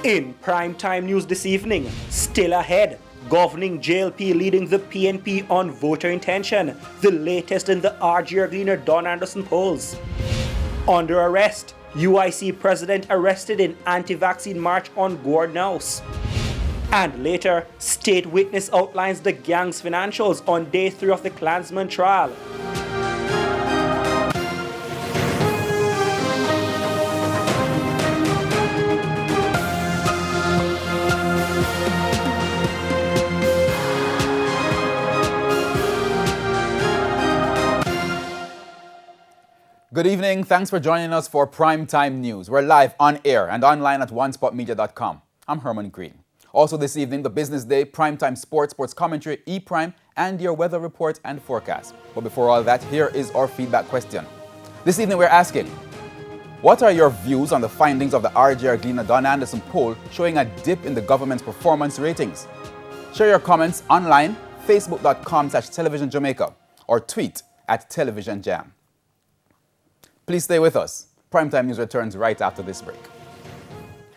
In primetime news this evening, still ahead, governing JLP leading the PNP on voter intention, the latest in the RG Gleaner Don Anderson polls. Under arrest, UIC president arrested in anti-vaccine march on Gordon House. And later, state witness outlines the gang's financials on day 3 of the Klansman trial. Good evening. Thanks for joining us for Primetime News. We're live on air and online at onespotmedia.com. I'm Herman Green. Also this evening, the Business Day, Primetime Sports Commentary, E-Prime, and your weather report and forecast. But before all that, here is our feedback question. This evening we're asking, what are your views on the findings of the RJ Gleaner Don Anderson poll showing a dip in the government's performance ratings? Share your comments online, facebook.com/Television Jamaica, or tweet at Television Jam. Please stay with us. Primetime News returns right after this break.